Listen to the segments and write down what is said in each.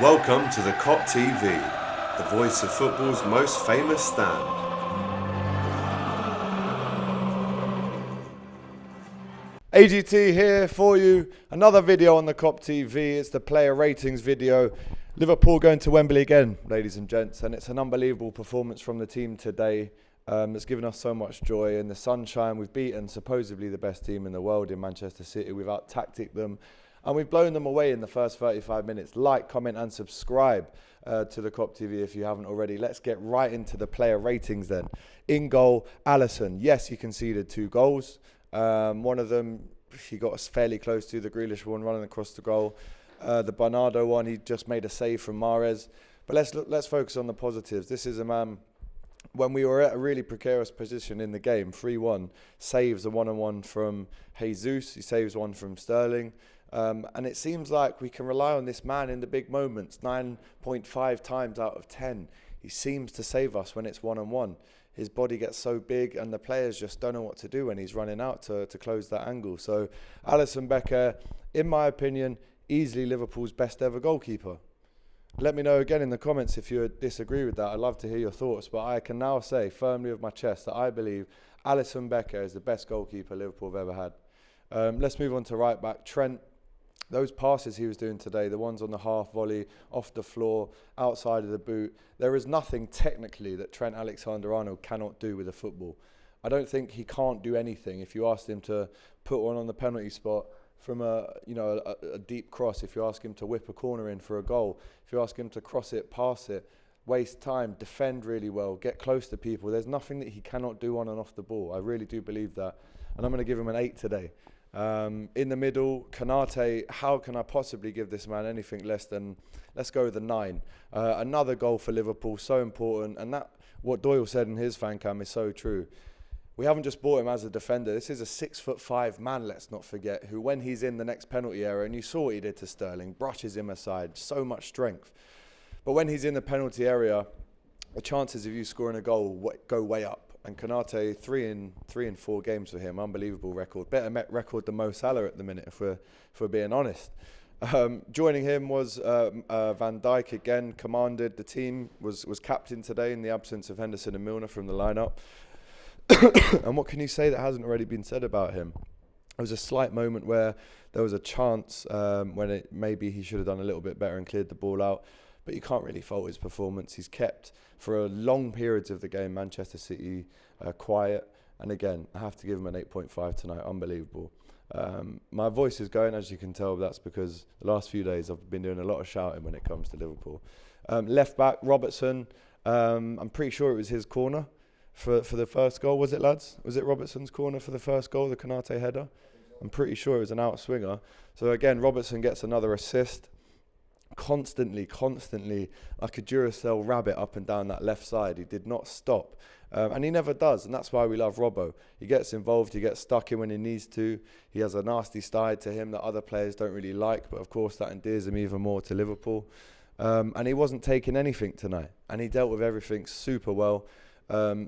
Welcome to the Kop TV, the voice of football's most famous stand. AGT here for you. Another video on the Kop TV. It's the player ratings video. Liverpool going to Wembley again, ladies and gents, and it's an unbelievable performance from the team today. It's given us so much joy in the sunshine. We've beaten supposedly the best team in the world in Manchester City. We've out-tacticked them. And we've blown them away in the first 35 minutes. Like, comment and subscribe to the Kop TV if you haven't already. Let's get right into the player ratings then. In goal, Alisson. Yes, he conceded 2 goals. One of them, he got us fairly close to, the Grealish one running across the goal. The Bernardo one, he just made a save from Mahrez. But let's focus on the positives. This is a man, when we were at a really precarious position in the game, 3-1, saves a one-on-one from Jesus. He saves one from Sterling. And it seems like we can rely on this man in the big moments. 9.5 times out of 10, he seems to save us when it's one-on-one. His body gets so big and the players just don't know what to do when he's running out to close that angle. So Alisson Becker, in my opinion, easily Liverpool's best ever goalkeeper. Let me know again in the comments if you disagree with that. I'd love to hear your thoughts. But I can now say firmly with my chest that I believe Alisson Becker is the best goalkeeper Liverpool have ever had. Let's move on to right back. Trent. Those passes he was doing today, the ones on the half volley, off the floor, outside of the boot, there is nothing technically that Trent Alexander-Arnold cannot do with a football. I don't think he can't do anything. If you asked him to put one on the penalty spot from a deep cross, if you ask him to whip a corner in for a goal, if you ask him to cross it, pass it, waste time, defend really well, get close to people, there's nothing that he cannot do on and off the ball. I really do believe that. And I'm going to give him an 8 today. In the middle, Konate, how can I possibly give this man anything less than, let's go with a 9. Another goal for Liverpool, so important. And that, what Doyle said in his fan cam is so true. We haven't just bought him as a defender. This is a 6'5" man, let's not forget, who when he's in the next penalty area, and you saw what he did to Sterling, brushes him aside, so much strength. But when he's in the penalty area, the chances of you scoring a goal go way up. And Konate, 3 in 4 games for him, unbelievable record. Better record than Mo Salah at the minute, if we're being honest. Joining him was Van Dijk again, commanded the team, was captain today in the absence of Henderson and Milner from the lineup. And what can you say that hasn't already been said about him? There was a slight moment where there was a chance when maybe he should have done a little bit better and cleared the ball out. But you can't really fault his performance. He's kept, for a long periods of the game, Manchester City quiet. And again, I have to give him an 8.5 tonight. Unbelievable. My voice is going, as you can tell. That's because the last few days I've been doing a lot of shouting when it comes to Liverpool. Left back, Robertson. I'm pretty sure it was his corner for the first goal. Was it, lads? Was it Robertson's corner for the first goal, the Konate header? I'm pretty sure it was an outswinger. So again, Robertson gets another assist. Constantly, like a Duracell rabbit up and down that left side. He did not stop. And he never does. And that's why we love Robbo. He gets involved. He gets stuck in when he needs to. He has a nasty side to him that other players don't really like. But, of course, that endears him even more to Liverpool. And he wasn't taking anything tonight. And he dealt with everything super well.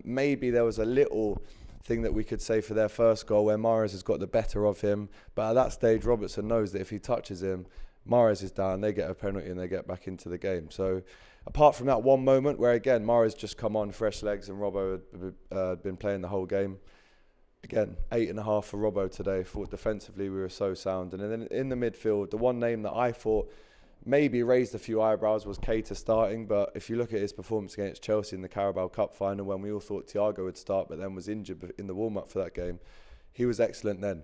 Maybe there was a little thing that we could say for their first goal where Mahrez has got the better of him. But at that stage, Robertson knows that if he touches him, Mahrez is down, they get a penalty and they get back into the game. So apart from that one moment where, again, Mahrez just come on, fresh legs, and Robbo had been playing the whole game. Again, 8.5 for Robbo today. Thought defensively we were so sound. And then in the midfield, the one name that I thought maybe raised a few eyebrows was Keita starting. But if you look at his performance against Chelsea in the Carabao Cup final, when we all thought Tiago would start but then was injured in the warm-up for that game, he was excellent then.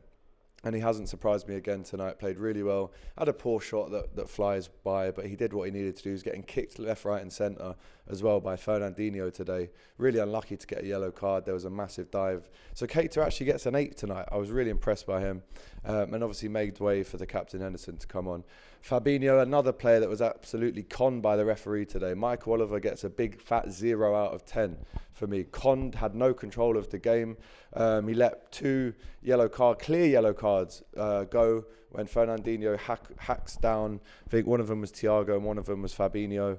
And he hasn't surprised me again tonight. Played really well. Had a poor shot that flies by, but he did what he needed to do. He was getting kicked left, right and centre as well by Fernandinho today. Really unlucky to get a yellow card. There was a massive dive. So Keita actually gets an 8 tonight. I was really impressed by him. And obviously made way for the captain Henderson to come on. Fabinho, another player that was absolutely conned by the referee today. Michael Oliver gets a big fat 0 out of 10 for me. Conned, had no control of the game. He let 2 clear yellow cards go when Fernandinho hacks down. I think one of them was Tiago and one of them was Fabinho.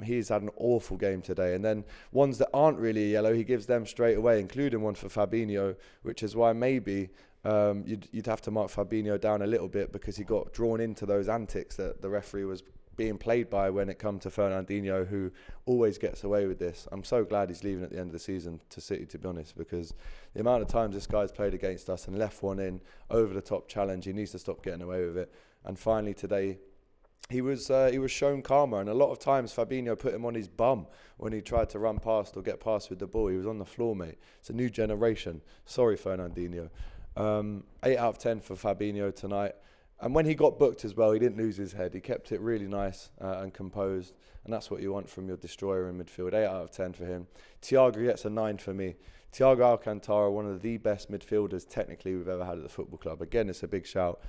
He's had an awful game today. And then ones that aren't really yellow, he gives them straight away, including one for Fabinho, which is why maybe you'd have to mark Fabinho down a little bit because he got drawn into those antics that the referee was being played by when it comes to Fernandinho, who always gets away with this. I'm so glad he's leaving at the end of the season to City, to be honest, because the amount of times this guy's played against us and left one in, over the top challenge, he needs to stop getting away with it. And finally today, he was shown karma, and a lot of times Fabinho put him on his bum when he tried to run past or get past with the ball. He was on the floor, mate. It's a new generation. Sorry, Fernandinho. 8 out of 10 for Fabinho tonight. And when he got booked as well, he didn't lose his head. He kept it really nice and composed, and that's what you want from your destroyer in midfield. 8 out of 10 for him. Tiago gets a 9 for me. Tiago Alcantara, one of the best midfielders technically we've ever had at the football club. Again, it's a big shout.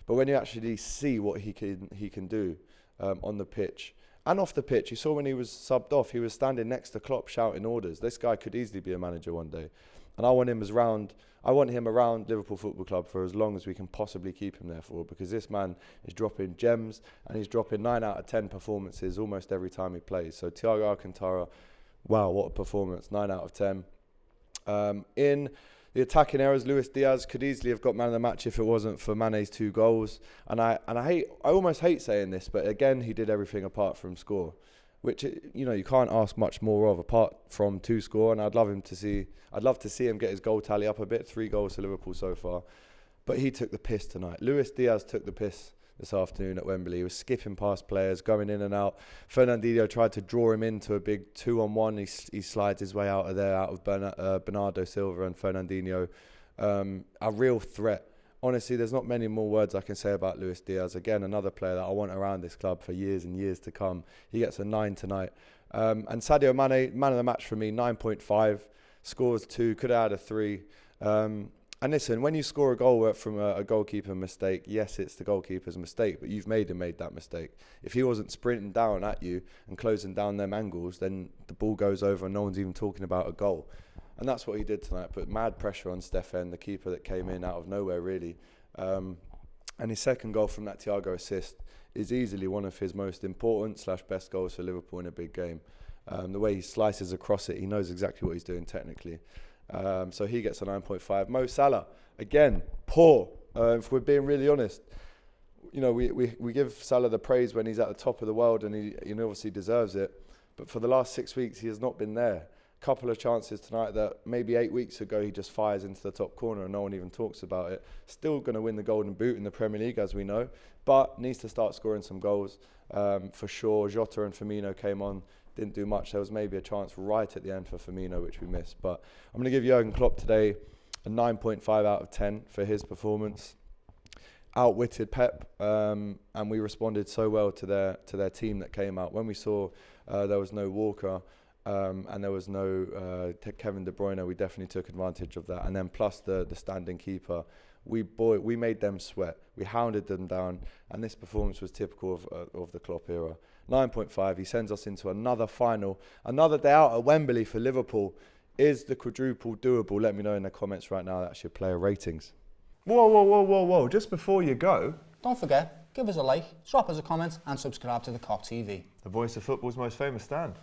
But when you actually see what he can do on the pitch and off the pitch, you saw when he was subbed off, he was standing next to Klopp shouting orders. This guy could easily be a manager one day. And I want him around Liverpool Football Club for as long as we can possibly keep him there for, because this man is dropping gems and he's dropping 9 out of 10 performances almost every time he plays. So Tiago Alcantara, wow, what a performance, 9 out of 10. In the attacking errors, Luis Diaz could easily have got man of the match if it wasn't for Mane's 2 goals. And I almost hate saying this, but again, he did everything apart from score, which, you know, you can't ask much more of apart from 2 score. And I'd love to see him get his goal tally up a bit. 3 goals to Liverpool so far, but he took the piss tonight. Luis Diaz took the piss this afternoon at Wembley. He was skipping past players, going in and out. Fernandinho tried to draw him into a big 2-on-1. He slides his way out of there, out of Bernardo Silva and Fernandinho. A real threat. Honestly, there's not many more words I can say about Luis Diaz. Again, another player that I want around this club for years and years to come. He gets a 9 tonight. And Sadio Mane, man of the match for me, 9.5. Scores 2, could have had a 3. And listen, when you score a goal from a goalkeeper mistake, yes, it's the goalkeeper's mistake, but you've made that mistake. If he wasn't sprinting down at you and closing down them angles, then the ball goes over and no one's even talking about a goal. And that's what he did tonight, put mad pressure on Stefan, the keeper that came in out of nowhere, really. And his second goal from that Tiago assist is easily one of his most important / best goals for Liverpool in a big game. The way he slices across it, he knows exactly what he's doing technically. So he gets a 9.5. Mo Salah, again, poor. If we're being really honest, you know, we give Salah the praise when he's at the top of the world, and he obviously deserves it. But for the last 6 weeks, he has not been there. Couple of chances tonight that maybe 8 weeks ago he just fires into the top corner and no one even talks about it. Still going to win the Golden Boot in the Premier League, as we know, but needs to start scoring some goals for sure. Jota and Firmino came on, didn't do much. There was maybe a chance right at the end for Firmino, which we missed. But I'm going to give Jurgen Klopp today a 9.5 out of 10 for his performance. Outwitted Pep, and we responded so well to their team that came out. When we saw there was no Walker, and there was no Kevin De Bruyne, we definitely took advantage of that. And then plus the standing keeper, we made them sweat. We hounded them down, and this performance was typical of the Klopp era. 9.5. He sends us into another final, another day out at Wembley for Liverpool. Is the quadruple doable? Let me know in the comments right now. That's your player ratings. Whoa. Just before you go, don't forget, give us a like, drop us a comment and subscribe to the Kop TV. The voice of football's most famous stand.